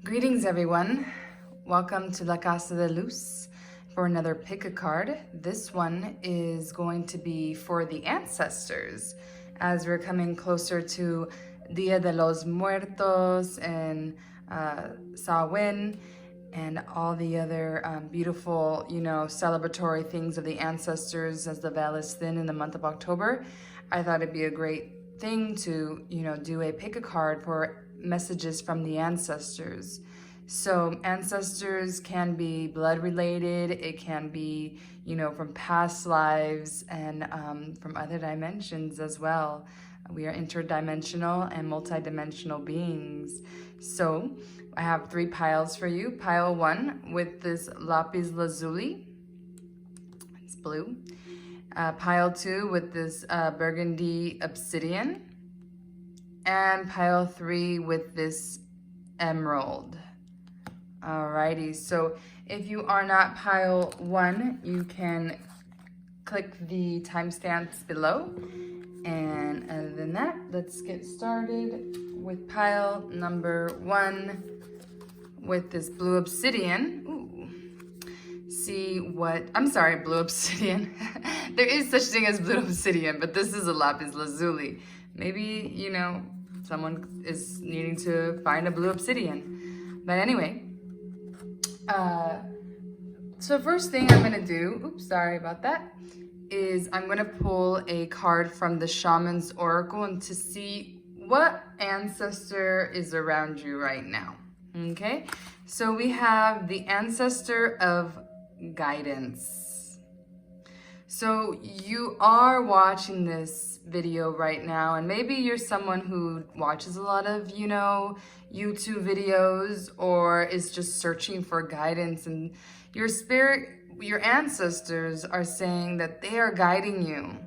Greetings, everyone. Welcome to La Casa de Luz for another pick a card. This one is going to be for the ancestors as we're coming closer to Dia de los Muertos and Samhain and all the other beautiful, celebratory things of the ancestors as the veil is thin in the month of October. I thought it'd be a great thing to, do a pick a card for messages from the ancestors. So ancestors can be blood related, it can be, from past lives and from other dimensions as well. We are interdimensional and multidimensional beings. So I have 3 piles for you. Pile 1 with this lapis lazuli, it's blue. Pile 2 with this burgundy obsidian. And pile 3 with this emerald. Alrighty, so if you are not pile 1, you can click the timestamps below. And other than that, let's get started with pile number 1 with this blue obsidian. Ooh. See what, I'm sorry, blue obsidian. There is such thing as blue obsidian, but this is a lapis lazuli. Maybe, someone is needing to find a blue obsidian. But anyway, so first thing I'm gonna do, oops, sorry about that, is I'm gonna pull a card from the Shaman's Oracle and to see what ancestor is around you right now, okay? So we have the ancestor of guidance. So you are watching this video right now, and maybe you're someone who watches a lot of, YouTube videos or is just searching for guidance, and your spirit, your ancestors are saying that they are guiding you.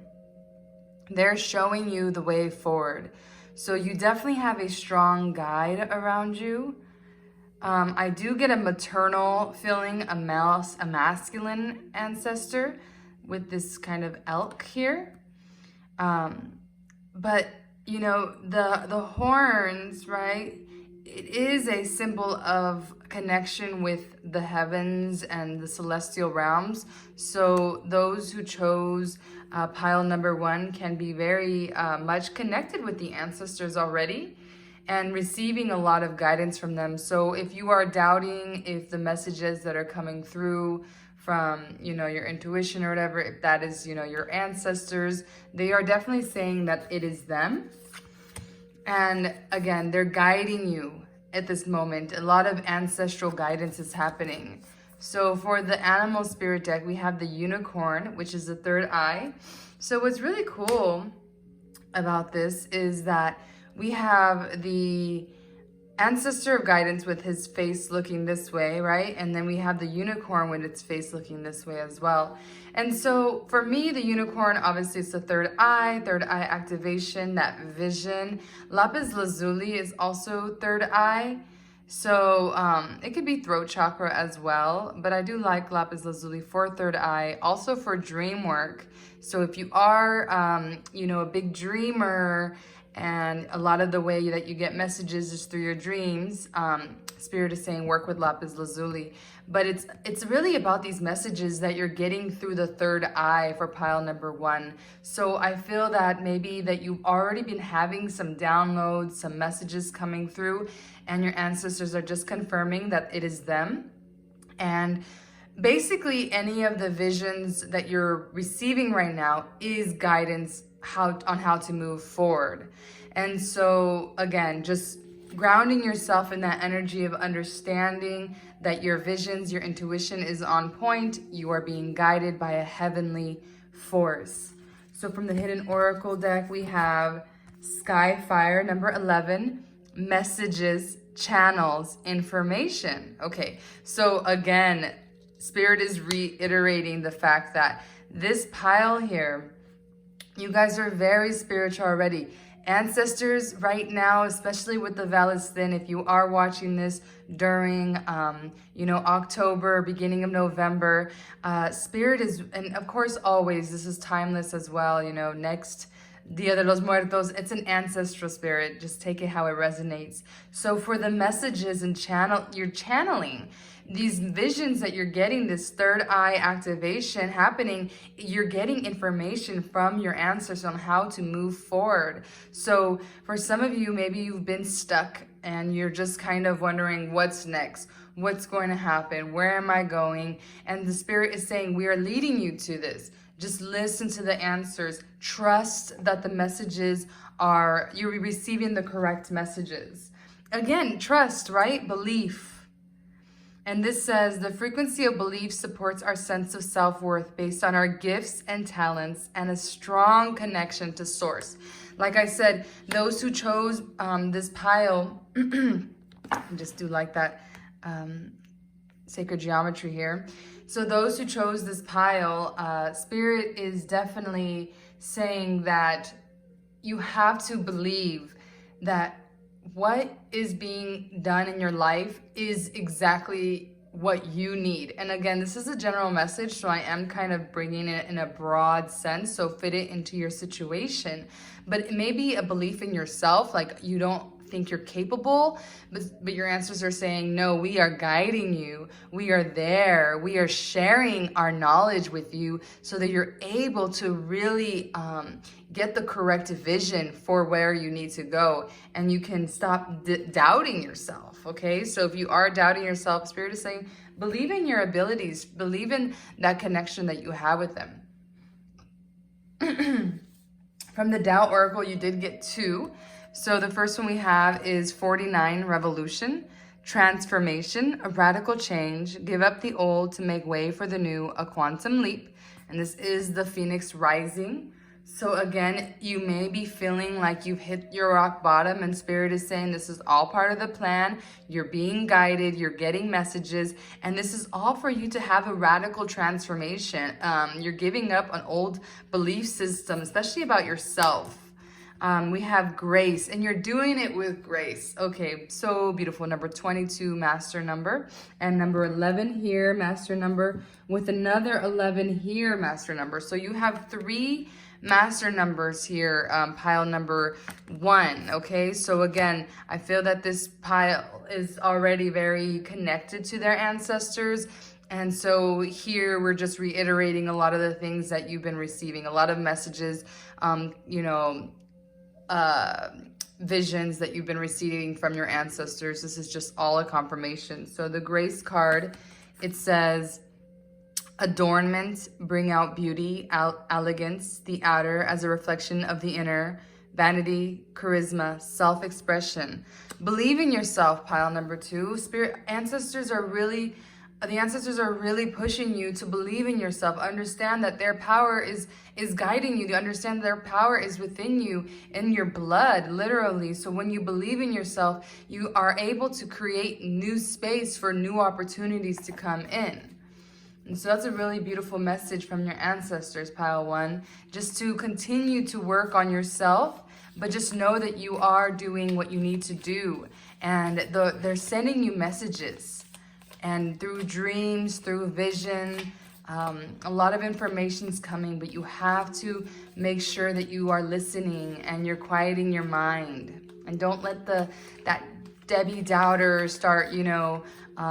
They're showing you the way forward. So you definitely have a strong guide around you. I do get a maternal feeling, a masculine ancestor with this kind of elk here. But the horns, right? It is a symbol of connection with the heavens and the celestial realms. So those who chose pile number 1 can be very much connected with the ancestors already and receiving a lot of guidance from them. So if you are doubting if the messages that are coming through from, your intuition or whatever, if that is, your ancestors, they are definitely saying that it is them. And again, they're guiding you at this moment. A lot of ancestral guidance is happening. So for the animal spirit deck, we have the unicorn, which is the 3rd eye. So what's really cool about this is that we have the ancestor of guidance with his face looking this way, right? And then we have the unicorn with its face looking this way as well. And so for me, the unicorn, obviously it's the 3rd eye activation, that vision. Lapis lazuli is also 3rd eye. So it could be throat chakra as well, but I do like lapis lazuli for 3rd eye, also for dream work. So if you are, a big dreamer, and a lot of the way that you get messages is through your dreams. Spirit is saying work with lapis lazuli. But it's really about these messages that you're getting through the 3rd eye for pile number 1. So I feel that maybe that you've already been having some downloads, some messages coming through, and your ancestors are just confirming that it is them. And basically any of the visions that you're receiving right now is guidance on how to move forward. And so again, just grounding yourself in that energy of understanding that your visions, your intuition is on point. You are being guided by a heavenly force. So from the Hidden Oracle deck, we have Sky Fire, number 11, messages, channels, information. Okay, so again, Spirit is reiterating the fact that this pile here, you guys are very spiritual already. Ancestors right now, especially with the veil is thin, if you are watching this during, October, beginning of November, Spirit is, and of course always, this is timeless as well, next Dia de los Muertos. It's an ancestral spirit. Just take it how it resonates. So for the messages and you're channeling these visions that you're getting, this third eye activation happening, you're getting information from your ancestors on how to move forward. So for some of you, maybe you've been stuck and you're just kind of wondering what's next, what's going to happen, where am I going? And the spirit is saying, we are leading you to this. Just listen to the answers. Trust that the messages you're receiving the correct messages. Again, trust, right? Belief. And this says, the frequency of belief supports our sense of self-worth based on our gifts and talents and a strong connection to source. Like I said, those who chose this pile, just do like that sacred geometry here. So those who chose this pile, Spirit is definitely saying that you have to believe that what is being done in your life is exactly what you need. And again, this is a general message, so I am kind of bringing it in a broad sense, so fit it into your situation. But it may be a belief in yourself, like you don't think you're capable, but your answers are saying, no, we are guiding you. We are there. We are sharing our knowledge with you so that you're able to really get the correct vision for where you need to go. And you can stop doubting yourself, okay? So if you are doubting yourself, Spirit is saying, believe in your abilities. Believe in that connection that you have with them. From the Tao Oracle, you did get 2. So the first one we have is 49, revolution, transformation, a radical change, give up the old to make way for the new, a quantum leap. And this is the Phoenix rising. So again, you may be feeling like you've hit your rock bottom, and Spirit is saying this is all part of the plan. You're being guided, you're getting messages, and this is all for you to have a radical transformation. You're giving up an old belief system, especially about yourself. We have grace, and you're doing it with grace. Okay, so beautiful. Number 22, master number, and number 11 here, master number, with another 11 here, master number. So you have 3 master numbers here, pile number 1. Okay, so again, I feel that this pile is already very connected to their ancestors. And so here we're just reiterating a lot of the things that you've been receiving, a lot of messages, visions that you've been receiving from your ancestors. This is just all a confirmation. So the grace card, it says, adornment, bring out beauty, elegance, the outer as a reflection of the inner, vanity, charisma, self-expression. Believe in yourself, pile number 2. The ancestors are really pushing you to believe in yourself. Understand that their power is guiding you. To understand their power is within you, in your blood, literally. So when you believe in yourself, you are able to create new space for new opportunities to come in. And so that's a really beautiful message from your ancestors, pile 1. Just to continue to work on yourself, but just know that you are doing what you need to do. And they're sending you messages. And through dreams, through vision, a lot of information's coming, but you have to make sure that you are listening and you're quieting your mind. And don't let that Debbie doubter start,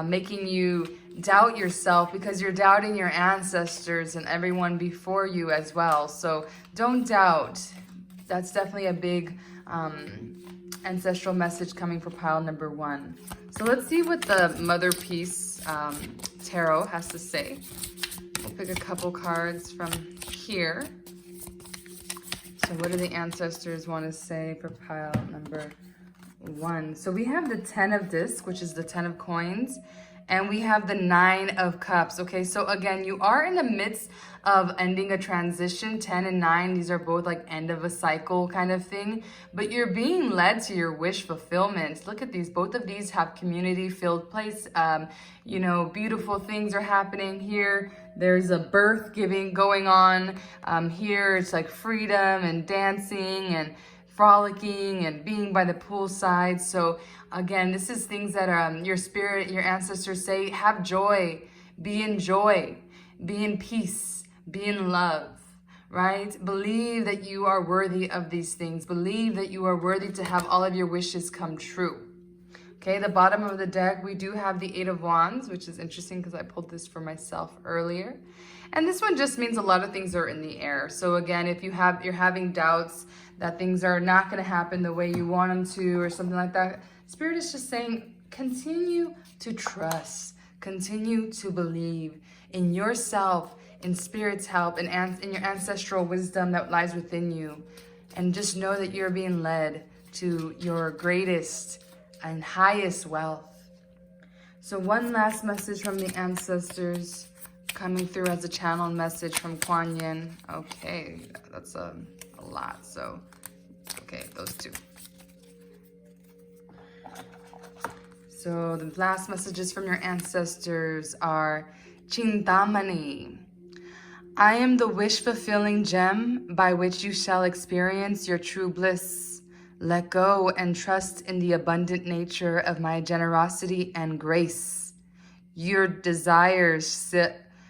making you doubt yourself, because you're doubting your ancestors and everyone before you as well. So don't doubt. That's definitely a big ancestral message coming for pile number 1. So let's see what the Mother Peace Tarot has to say. We'll pick a couple cards from here. So what do the ancestors want to say for pile number 1? So we have the 10 of discs, which is the 10 of coins, and we have the 9 of cups. Okay, so again, you are in the midst of ending a transition. 10 and 9, these are both like end of a cycle kind of thing, but you're being led to your wish fulfillment. Look at these. Both of these have community-filled place. Beautiful things are happening here. There's a birth giving going on. Here it's like freedom and dancing and frolicking and being by the poolside. So again, this is things that your spirit, your ancestors say, have joy, be in peace, be in love, right? Believe that you are worthy of these things. Believe that you are worthy to have all of your wishes come true. Okay, the bottom of the deck, we do have the Eight of Wands, which is interesting because I pulled this for myself earlier. And this one just means a lot of things are in the air. So again, if you're having doubts that things are not going to happen the way you want them to or something like that, Spirit is just saying, continue to trust, continue to believe in yourself, in Spirit's help, and in your ancestral wisdom that lies within you. And just know that you're being led to your greatest and highest wealth. So one last message from the ancestors coming through as a channel message from Kuan Yin. Okay, that's a lot. So, okay, those two. So the last messages from your ancestors are Chintamani. I am the wish-fulfilling gem by which you shall experience your true bliss. Let go and trust in the abundant nature of my generosity and grace. Your desires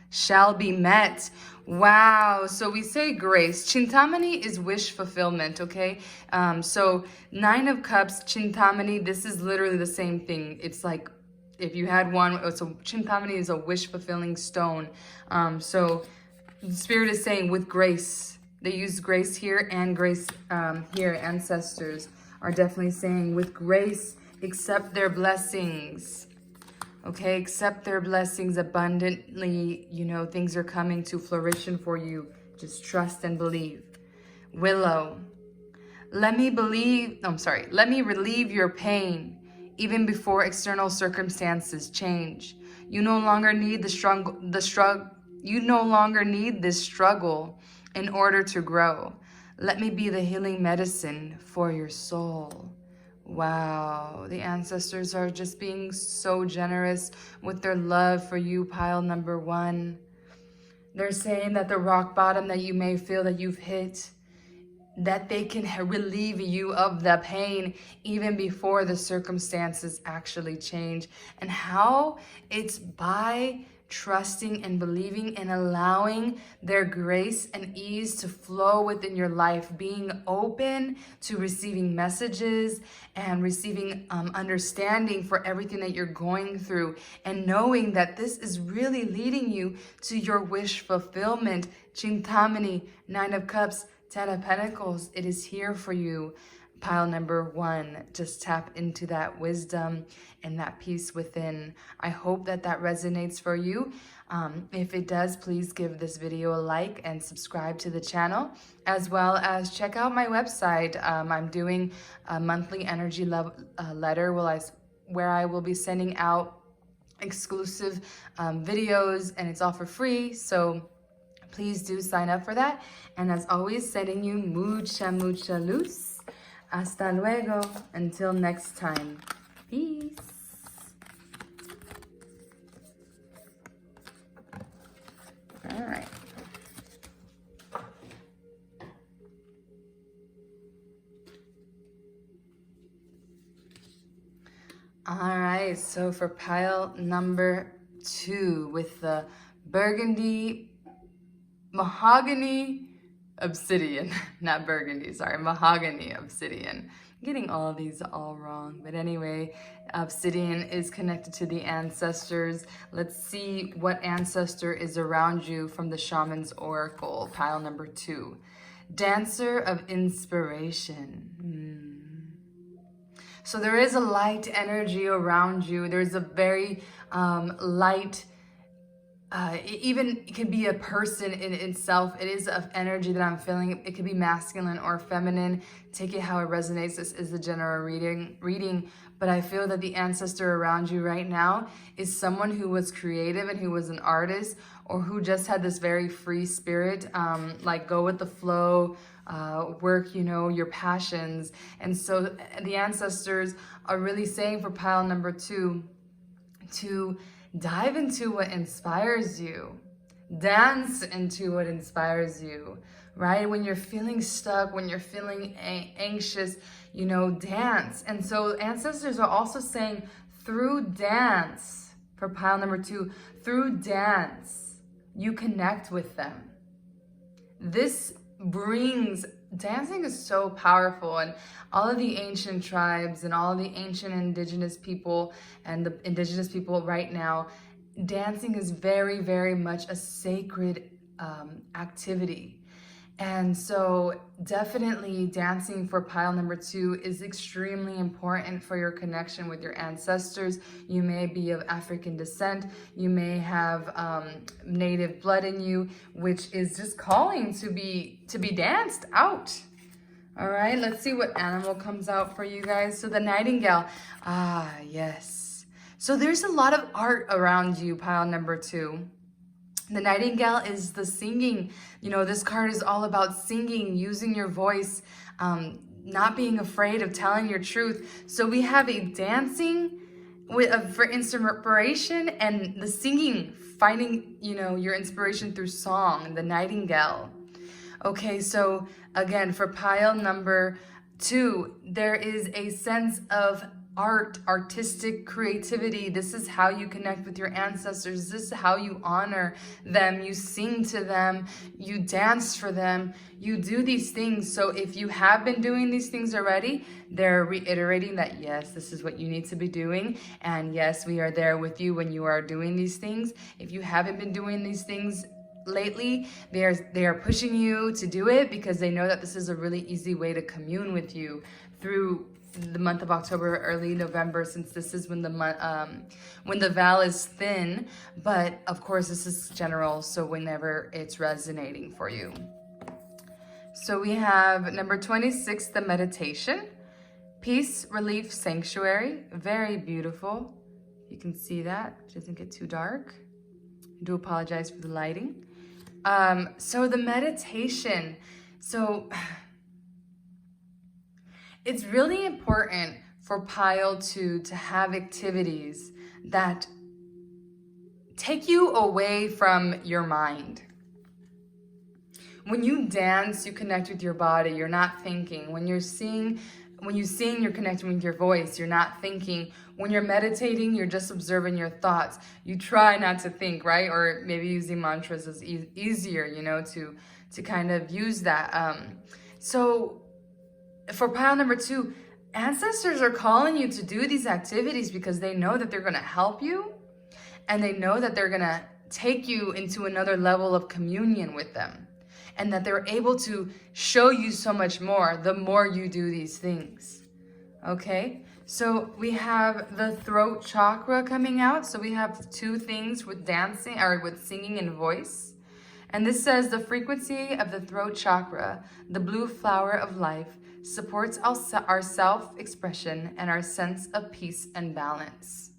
shall be met. Wow. So we say grace. Chintamani is wish fulfillment, okay? So 9 of Cups, Chintamani, this is literally the same thing. It's like if you had one, so Chintamani is a wish fulfilling stone. So the Spirit is saying with grace. They use grace here and grace here. Ancestors are definitely saying with grace, accept their blessings. Okay, accept their blessings abundantly. You know, things are coming to fruition for you. Just trust and believe. Willow, let me relieve your pain even before external circumstances change. You no longer need you no longer need this struggle in order to grow. Let me be the healing medicine for your soul. Wow, the ancestors are just being so generous with their love for you, pile number 1. They're saying that the rock bottom that you may feel that you've hit, that they can relieve you of the pain even before the circumstances actually change. And how? It's by trusting and believing and allowing their grace and ease to flow within your life, being open to receiving messages and receiving understanding for everything that you're going through, and knowing that this is really leading you to your wish fulfillment. Chintamani, 9 of Cups, 10 of Pentacles, it is here for you. Pile number 1, just tap into that wisdom and that peace within. I hope that that resonates for you. If it does, please give this video a like and subscribe to the channel, as well as check out my website. I'm doing a monthly energy letter where I will be sending out exclusive videos, and it's all for free. So please do sign up for that. And as always, sending you mucha luz. Hasta luego. Until next time. Peace. All right. All right. So for pile number 2 with the burgundy mahogany obsidian, not burgundy, sorry, mahogany obsidian. I'm getting all of these all wrong, but anyway, obsidian is connected to the ancestors. Let's see what ancestor is around you from the Shaman's Oracle, pile number 2. Dancer of inspiration. So there is a light energy around you. There's a very light, it can be a person in itself. It is of energy that I'm feeling. It could be masculine or feminine. Take it how it resonates. This is the general reading, but I feel that the ancestor around you right now is someone who was creative and who was an artist, or who just had this very free spirit, like go with the flow, work, you know, your passions. And so the ancestors are really saying for pile number 2 to dive into what inspires you. Dance into what inspires you, right? When you're feeling stuck, when you're feeling anxious, you know, dance. And so ancestors are also saying through dance, for pile number 2, through dance, you connect with them. Dancing is so powerful, and all of the ancient tribes and all of the ancient indigenous people and the indigenous people right now, dancing is very, very much a sacred activity. And so definitely dancing for pile number 2 is extremely important for your connection with your ancestors. You may be of African descent. You may have native blood in you, which is just calling to be danced out. All right, let's see what animal comes out for you guys. So the nightingale, yes. So there's a lot of art around you, pile number 2. The nightingale is the singing. You know, this card is all about singing, using your voice, not being afraid of telling your truth. So we have a dancing for inspiration, and the singing, finding, you know, your inspiration through song, the nightingale. Okay, so again, for pile number 2, there is a sense of art, artistic creativity. This is how you connect with your ancestors. This is how you honor them. You sing to them. You dance for them. You do these things. So if you have been doing these things already, they're reiterating that, yes, this is what you need to be doing. And yes, we are there with you when you are doing these things. If you haven't been doing these things lately, they are pushing you to do it because they know that this is a really easy way to commune with you through the month of October, early November, since this is when the veil is thin. But of course, this is general, so whenever it's resonating for you. So we have number 26, the meditation. Peace, relief, sanctuary. Very beautiful. You can see that. It doesn't get too dark. I do apologize for the lighting. So the meditation. So it's really important for pile 2 to have activities that take you away from your mind. When you dance, you connect with your body. You're not thinking. When you sing, you're connecting with your voice. You're not thinking. When you're meditating, you're just observing your thoughts. You try not to think, right? Or maybe using mantras is easier, you know, to kind of use that. So for pile number 2, ancestors are calling you to do these activities because they know that they're going to help you, and they know that they're going to take you into another level of communion with them, and that they're able to show you so much more the more you do these things. Okay, so we have the throat chakra coming out. So we have 2 things with dancing, or with singing and voice. And this says the frequency of the throat chakra, the blue flower of life, supports our self-expression and our sense of peace and balance.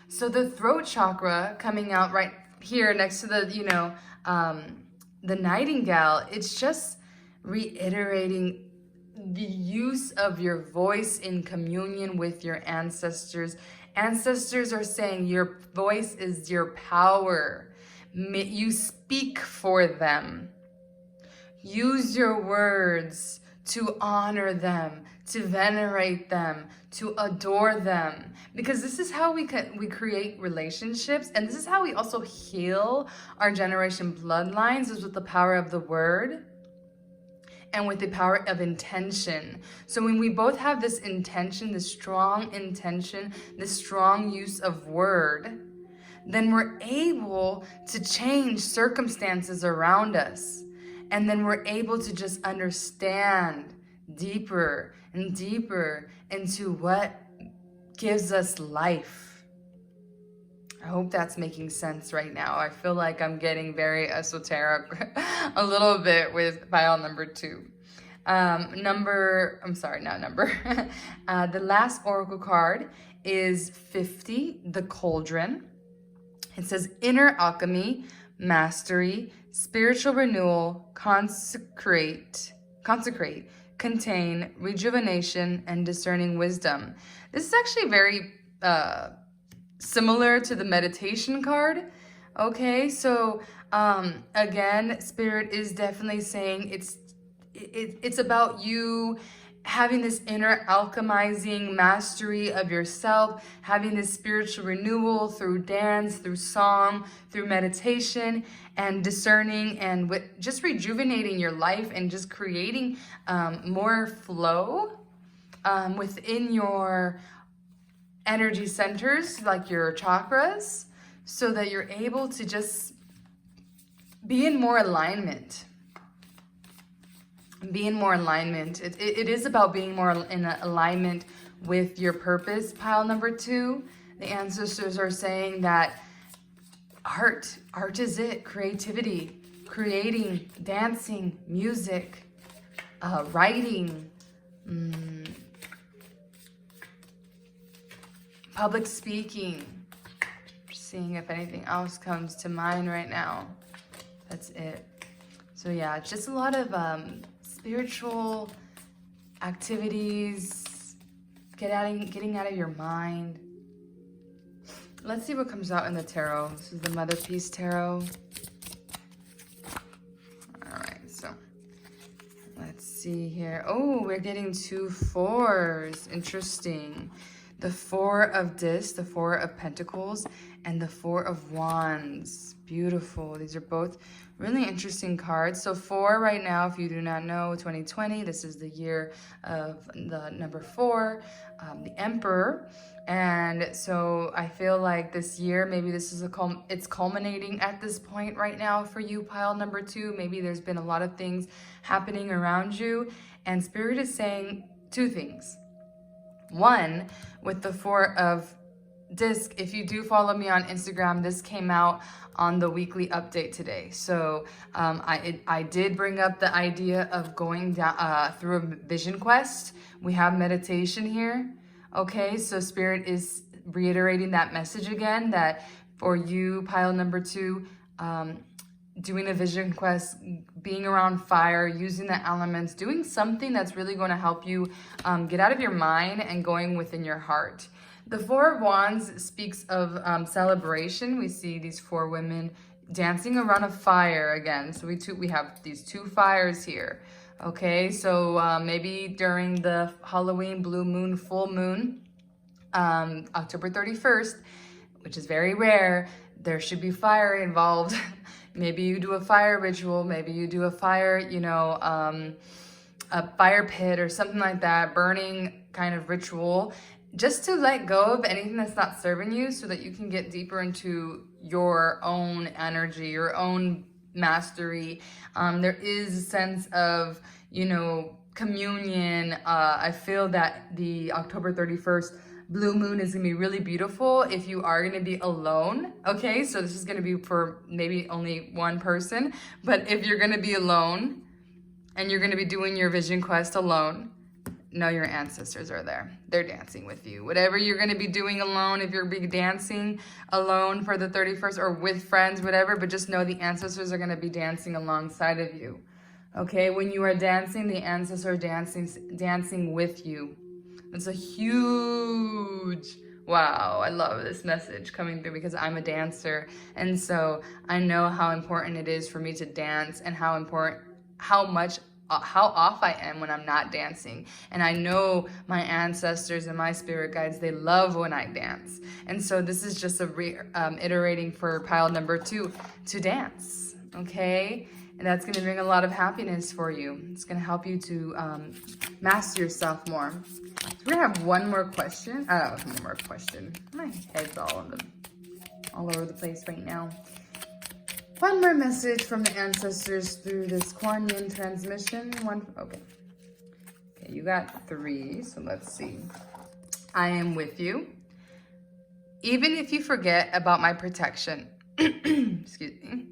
So the throat chakra coming out right here next to the, you know, the nightingale, it's just reiterating the use of your voice in communion with your ancestors. Ancestors are saying your voice is your power. You speak for them. Use your words to honor them, to venerate them, to adore them. Because this is how we create relationships, and this is how we also heal our generation bloodlines, is with the power of the word and with the power of intention. So when we both have this intention, this strong intention, this strong use of word, then we're able to change circumstances around us. And then we're able to just understand deeper and deeper into what gives us life. I hope that's making sense right now. I feel like I'm getting very esoteric a little bit with pile number 2. The last oracle card is 50, the cauldron. It says inner alchemy, mastery, spiritual renewal, consecrate, contain, rejuvenation, and discerning wisdom. This is actually very similar to the meditation card. Okay, so again, Spirit is definitely saying it's about you having this inner alchemizing mastery of yourself, having this spiritual renewal through dance, through song, through meditation, and discerning, and just rejuvenating your life, and just creating more flow within your energy centers, like your chakras, so that you're able to just be in more alignment. Be in more alignment. It is about being more in alignment with your purpose, pile number 2. The ancestors are saying that art is it. Creativity, creating, dancing, music, writing, public speaking. Just seeing if anything else comes to mind right now. That's it. So yeah, just a lot of spiritual activities, getting out of your mind. Let's see what comes out in the tarot. This is the Mother Peace Tarot. All right, so let's see here. Oh, we're getting 2 4s. Interesting. The 4 of Discs, the 4 of Pentacles, and the 4 of Wands. Beautiful. These are both really interesting cards. So 4 right now, if you do not know, 2020, this is the year of the number 4, the Emperor. And so I feel like this year, maybe this is it's culminating at this point right now for you, pile number 2. Maybe there's been a lot of things happening around you, and Spirit is saying 2 things. 1, with the 4 of Disc, if you do follow me on Instagram, this came out on the weekly update today. So I did bring up the idea of going down through a vision quest. We have meditation here. Okay, so Spirit is reiterating that message again, that for you, pile number 2, doing a vision quest, being around fire, using the elements, doing something that's really going to help you get out of your mind and going within your heart. The 4 of Wands speaks of celebration. We see these 4 women dancing around a fire again. So we have these 2 fires here. Okay, so maybe during the Halloween, blue moon, full moon, October 31st, which is very rare, there should be fire involved. Maybe you do a fire ritual, maybe you do a fire, a fire pit or something like that, burning kind of ritual, just to let go of anything that's not serving you, so that you can get deeper into your own energy, your own mastery. There is a sense of, communion. I feel that the October 31st blue moon is gonna be really beautiful if you are gonna be alone. Okay, so this is gonna be for maybe only one person, but if you're gonna be alone and you're gonna be doing your vision quest alone, know your ancestors are there. They're dancing with you. Whatever you're going to be doing alone, if you're big dancing alone for the 31st or with friends, whatever, but just know the ancestors are going to be dancing alongside of you. Okay, when you are dancing, the ancestors are dancing with you. It's a huge, wow, I love this message coming through because I'm a dancer. And so I know how important it is for me to dance, and how off I am when I'm not dancing. And I know my ancestors and my spirit guides, they love when I dance. And so this is just iterating for pile number 2 to dance, okay? And that's gonna bring a lot of happiness for you. It's gonna help you to master yourself more. So we're gonna have one more question. One more question. My head's all over the place right now. One more message from the ancestors through this Kuan Yin transmission. Okay, you got 3, so let's see. I am with you. Even if you forget about my protection. Excuse me.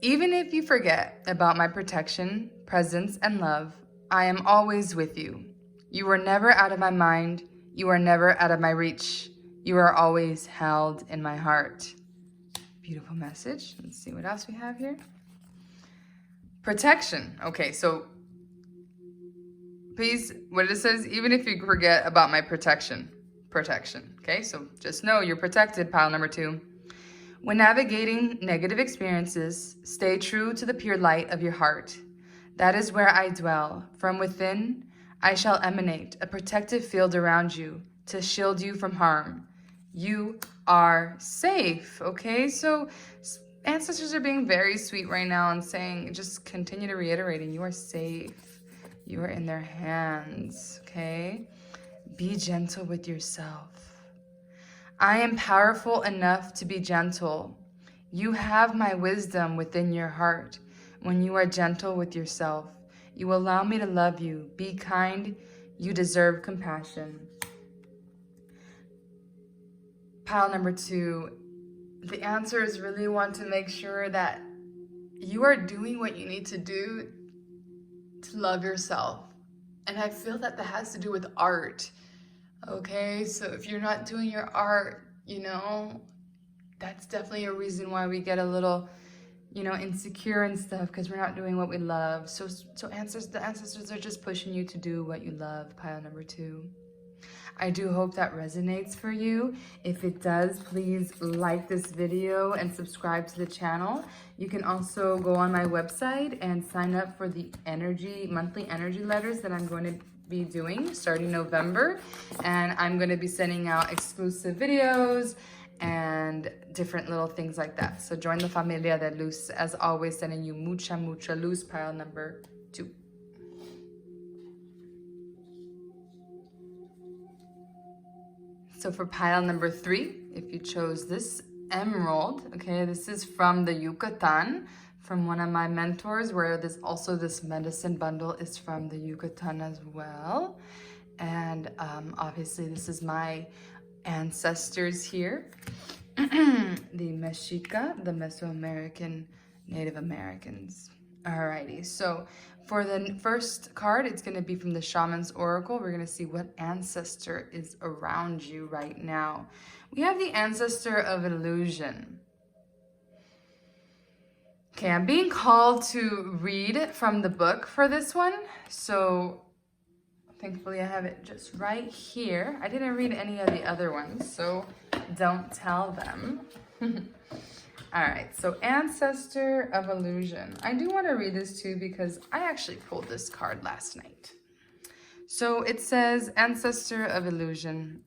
Even if you forget about my protection, presence, and love, I am always with you. You are never out of my mind. You are never out of my reach. You are always held in my heart. Beautiful message. Let's see what else we have here. Protection. Okay, so please, what it says, even if you forget about my protection. Okay, so just know you're protected, pile number 2. When navigating negative experiences, stay true to the pure light of your heart. That is where I dwell. From within, I shall emanate a protective field around you to shield you from harm. You are safe, okay? So ancestors are being very sweet right now and saying, just continue to reiterating, you are safe. You are in their hands, okay? Be gentle with yourself. I am powerful enough to be gentle. You have my wisdom within your heart. When you are gentle with yourself, you allow me to love you. Be kind. You deserve compassion. Pile number 2, the answers really want to make sure that you are doing what you need to do to love yourself. And I feel that that has to do with art. Okay, so if you're not doing your art, you know, that's definitely a reason why we get a little, you know, insecure and stuff, because we're not doing what we love. So the ancestors are just pushing you to do what you love, pile number 2. I do hope that resonates for you. If it does, please like this video and subscribe to the channel. You can also go on my website and sign up for the monthly energy letters that I'm going to be doing starting November. And I'm going to be sending out exclusive videos and different little things like that. So join the Familia de Luz. As always, sending you mucha luz, pile number 2. So for pile number 3, if you chose this emerald, okay, this is from the Yucatan, from one of my mentors, where this medicine bundle is from the Yucatan as well. And obviously this is my ancestors here. The Mexica, the Mesoamerican Native Americans. Alrighty, so for the first card, it's going to be from the Shaman's Oracle. We're going to see what ancestor is around you right now. We have the Ancestor of Illusion. Okay, I'm being called to read from the book for this one. So thankfully I have it just right here. I didn't read any of the other ones, so don't tell them. All right, so Ancestor of Illusion. I do want to read this too because I actually pulled this card last night. So it says, Ancestor of Illusion.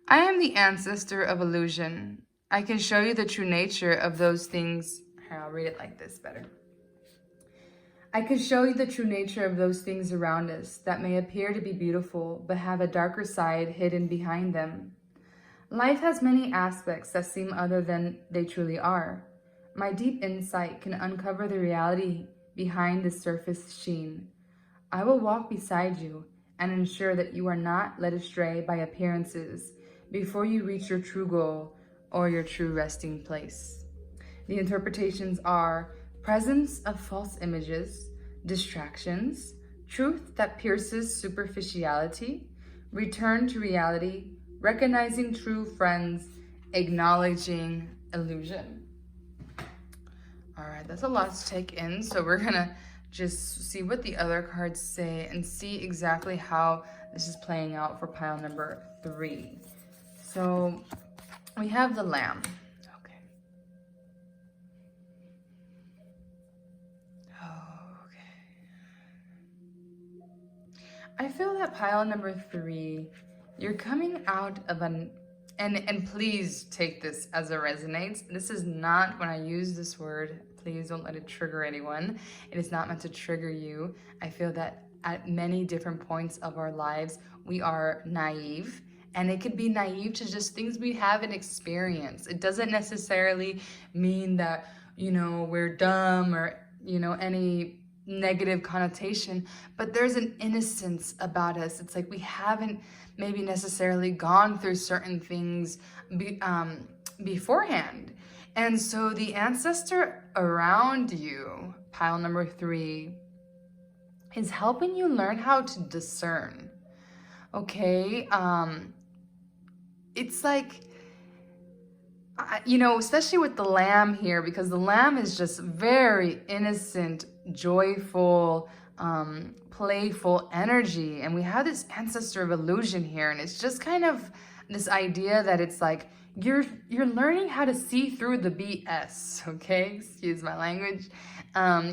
I am the Ancestor of Illusion. I can show you the true nature of those things. Here, I'll read it like this better. I can show you the true nature of those things around us that may appear to be beautiful, but have a darker side hidden behind them. Life has many aspects that seem other than they truly are. My deep insight can uncover the reality behind the surface sheen. I will walk beside you and ensure that you are not led astray by appearances before you reach your true goal or your true resting place. The interpretations are presence of false images, distractions, truth that pierces superficiality, return to reality, recognizing true friends, acknowledging illusion. All right, that's a lot to take in. So we're gonna just see what the other cards say and see exactly how this is playing out for pile number 3. So we have the Lamb. Okay. I feel that pile number 3, you're coming out of and please take this as it resonates. This is not, when I use this word, please don't let it trigger anyone. It is not meant to trigger you. I feel that at many different points of our lives, we are naive, and it could be naive to just things we haven't experienced. It doesn't necessarily mean that, you know, we're dumb or, you know, any negative connotation, but there's an innocence about us. It's like we haven't maybe necessarily gone through certain things beforehand. And so the ancestor around you, pile number 3, is helping you learn how to discern. Okay, it's like, you know, especially with the Lamb here, because the Lamb is just very innocent, joyful, playful energy. And we have this ancestor of illusion here, and it's just kind of this idea that it's like you're learning how to see through the BS, okay? Excuse my language.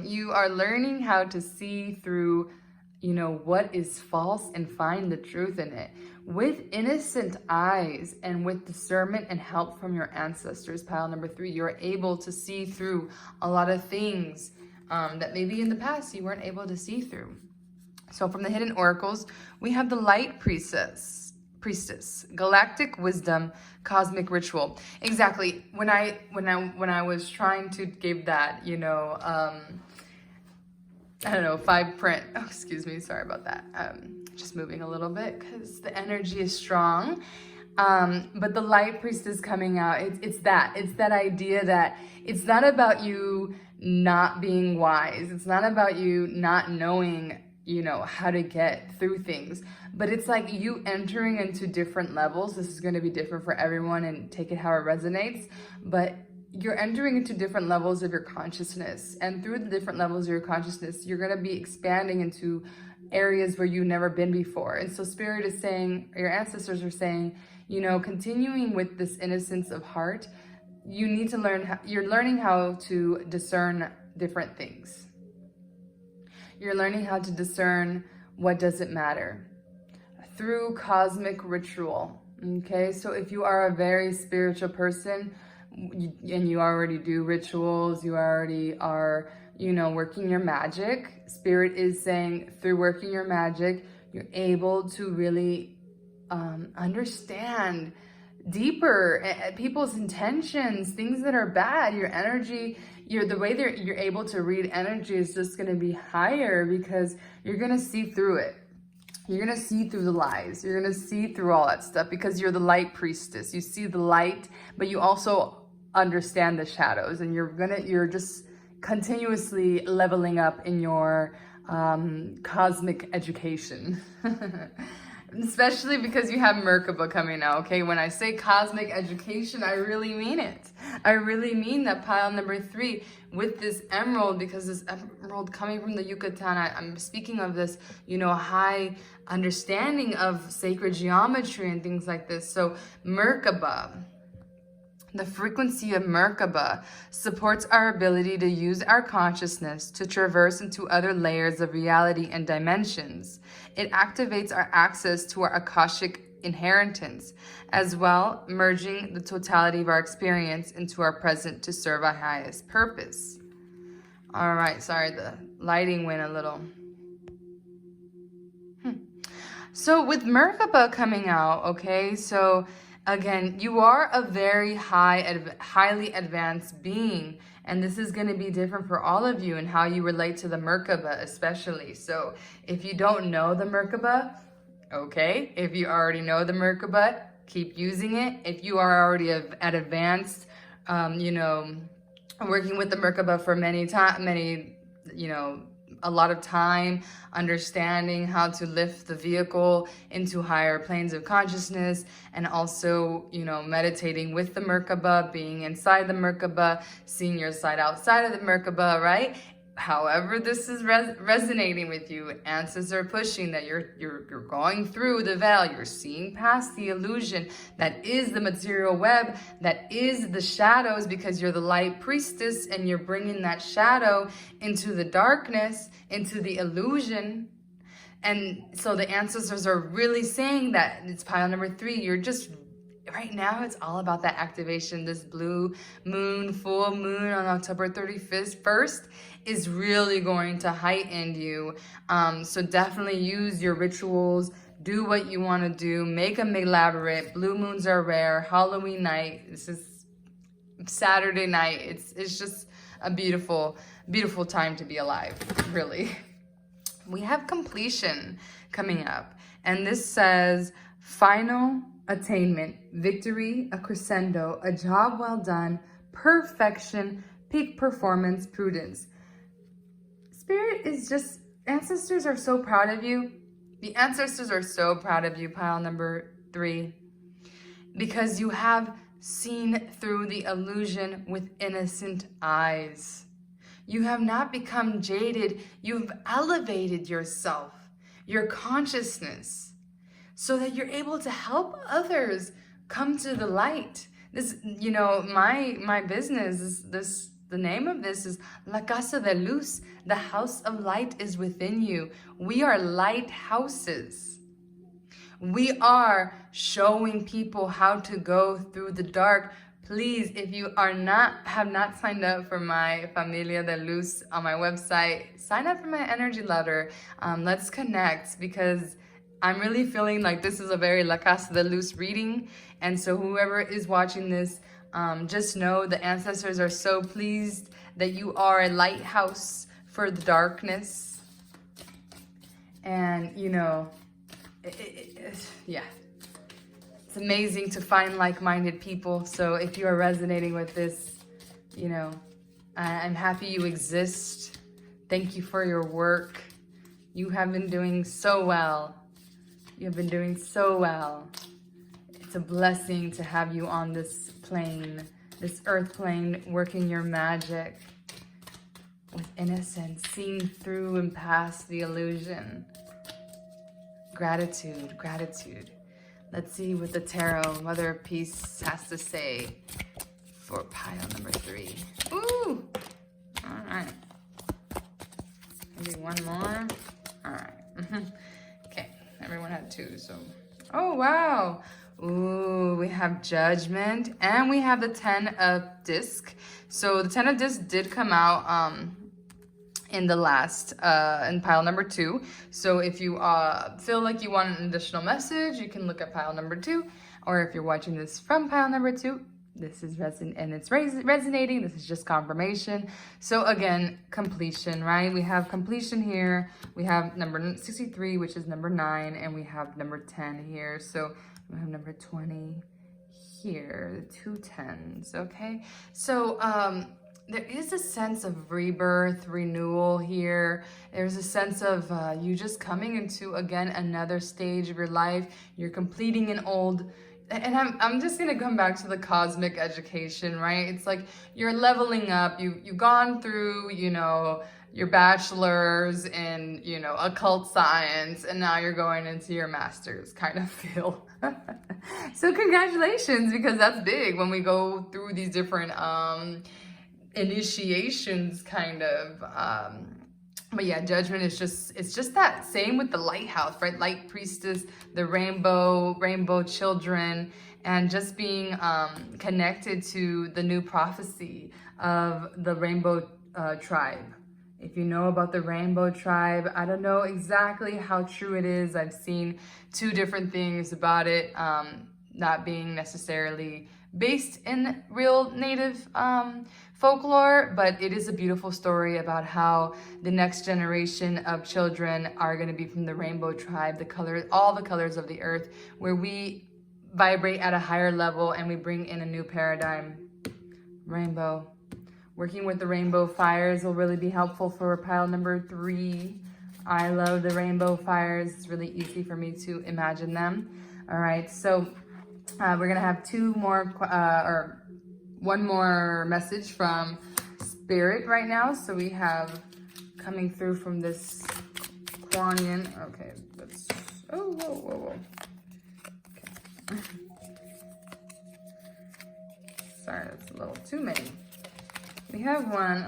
You are learning how to see through, what is false and find the truth in it. With innocent eyes and with discernment and help from your ancestors, pile number 3, you're able to see through a lot of things that maybe in the past you weren't able to see through. So from the hidden oracles, we have the light priestess, galactic wisdom, cosmic ritual. Exactly. When I was trying to give that, I don't know, 5 print. Oh, excuse me. Sorry about that. Just moving a little bit because the energy is strong. But the light priestess coming out, it's that idea that it's not about you not being wise. It's not about you not knowing, how to get through things, but it's like you entering into different levels. This is going to be different for everyone, and take it how it resonates, but you're entering into different levels of your consciousness, and through the different levels of your consciousness, you're going to be expanding into areas where you've never been before. And so spirit is saying, your ancestors are saying, continuing with this innocence of heart, you need to learn, you're learning how to discern different things. You're learning how to discern what doesn't matter through cosmic ritual. Okay, so if you are a very spiritual person, and you already do rituals, you already are, working your magic, spirit is saying through working your magic, you're able to really understand deeper people's intentions, things that are bad. Your energy, the way that you're able to read energy is just going to be higher, because you're going to see through it. You're going to see through the lies. You're going to see through all that stuff, because you're the light priestess. You see the light, but you also understand the shadows, and you're just continuously leveling up in your cosmic education. Especially because you have Merkaba coming out, okay? When I say cosmic education, I really mean it. I really mean that pile number 3 with this emerald, because this emerald coming from the Yucatan, I'm speaking of this, high understanding of sacred geometry and things like this. So Merkaba, the frequency of Merkaba supports our ability to use our consciousness to traverse into other layers of reality and dimensions. It activates our access to our Akashic inheritance, as well, merging the totality of our experience into our present to serve our highest purpose. All right, sorry, the lighting went a little. So with Merkaba coming out, okay, so again, you are a very highly advanced being, and this is going to be different for all of you and how you relate to the Merkaba especially. So if you don't know the Merkaba, okay. If you already know the Merkaba, keep using it. If you are already at advanced, working with the Merkaba for a lot of time, understanding how to lift the vehicle into higher planes of consciousness, and also, meditating with the Merkaba, being inside the Merkaba, seeing your side outside of the Merkaba, right? However this is resonating with you, ancestors are pushing that you're going through the veil, you're seeing past the illusion that is the material web, that is the shadows, because you're the light priestess, and you're bringing that shadow into the darkness, into the illusion. And so the ancestors are really saying that it's pile number 3. You're just right now, it's all about that activation. This blue moon, full moon on October 31st is really going to heighten you. So definitely use your rituals. Do what you want to do. Make them elaborate. Blue moons are rare. Halloween night. This is Saturday night. It's just a beautiful, beautiful time to be alive, really. We have completion coming up. And this says, final attainment, victory, a crescendo, a job well done, perfection, peak performance, prudence. Spirit is just, ancestors are so proud of you. The ancestors are so proud of you, pile number 3, because you have seen through the illusion with innocent eyes. You have not become jaded. You've elevated yourself, your consciousness, so that you're able to help others come to the light. This, you know, my business is this. The name of this is La Casa de Luz. The house of light is within you. We are lighthouses. We are showing people how to go through the dark. Please, if you have not signed up for my Familia de Luz on my website, sign up for my energy letter. Let's connect, because I'm really feeling like this is a very La Casa de Luz reading. And so whoever is watching this, just know the ancestors are so pleased that you are a lighthouse for the darkness. And, you know, yeah, it's amazing to find like-minded people. So if you are resonating with this, you know, I'm happy you exist. Thank you for your work. You have been doing so well. You have been doing so well. It's a blessing to have you on this plane, this earth plane, working your magic with innocence, seeing through and past the illusion. Gratitude, gratitude. Let's see what the tarot, Mother of Peace, has to say for pile number 3. Ooh! All right. Maybe one more. All right. Okay. Everyone had 2, so. Oh, wow. Ooh, we have Judgment, and we have the 10 of Disc. So the 10 of Disc did come out in the last, in pile number 2. So if you feel like you want an additional message, you can look at pile number 2. Or if you're watching this from pile number 2, this is resonating. This is just confirmation. So again, completion, right? We have completion here. We have number 63, which is number 9, and we have number 10 here. So we have number 20 here, the 2 10s, okay? So there is a sense of rebirth, renewal here. There's a sense of you just coming into, again, another stage of your life. You're completing an old, and I'm just gonna come back to the cosmic education, right? It's like you're leveling up. You've gone through, you know, your bachelor's in, you know, occult science, and now you're going into your master's kind of feel. So congratulations, because that's big when we go through these different initiations, kind of. But yeah, Judgment is it's just that. Same with the lighthouse, right? Light priestess, the rainbow children, and just being connected to the new prophecy of the rainbow tribe. If you know about the rainbow tribe, I don't know exactly how true it is. I've seen 2 different things about it, not being necessarily based in real native folklore, but it is a beautiful story about how the next generation of children are going to be from the rainbow tribe, all the colors of the earth, where we vibrate at a higher level and we bring in a new paradigm. Rainbow. Working with the rainbow fires will really be helpful for pile number 3. I love the rainbow fires. It's really easy for me to imagine them. All right, so we're gonna have 2 more, or 1 more message from Spirit right now. So we have coming through from this Quanian. Okay, let's, oh, whoa. Okay. Sorry, that's a little too many. We have one,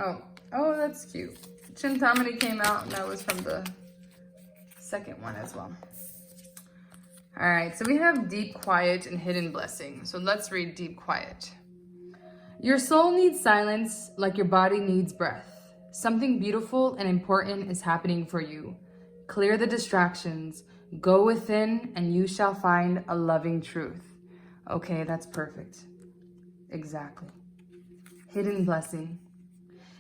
oh, that's cute. Chintamani came out, and that was from the second one as well. All right, so we have Deep Quiet and Hidden Blessing. So let's read Deep Quiet. Your soul needs silence like your body needs breath. Something beautiful and important is happening for you. Clear the distractions. Go within and you shall find a loving truth. Okay, that's perfect. Exactly. Hidden blessing.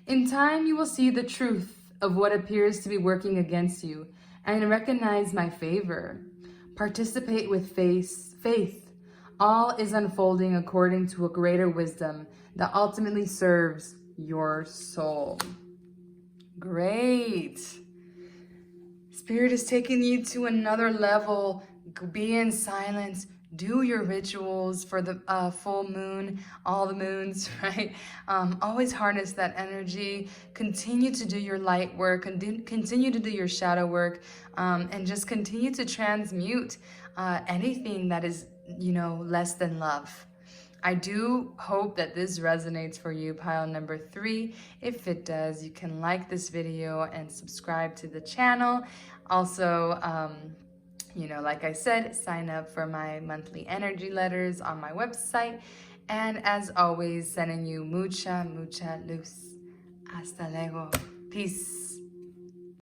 In time, you will see the truth of what appears to be working against you and recognize my favor. Participate with faith. All is unfolding according to a greater wisdom that ultimately serves your soul. Great. Spirit is taking you to another level. Be in silence. Do your rituals for the full moon, all the moons, right? Always harness that energy. Continue to do your light work, continue to do your shadow work, and just continue to transmute anything that is, less than love. I do hope that this resonates for you, pile number 3. If it does, you can like this video and subscribe to the channel. Also, like I said, sign up for my monthly energy letters on my website. And as always, sending you mucha, mucha luz. Hasta luego. Peace.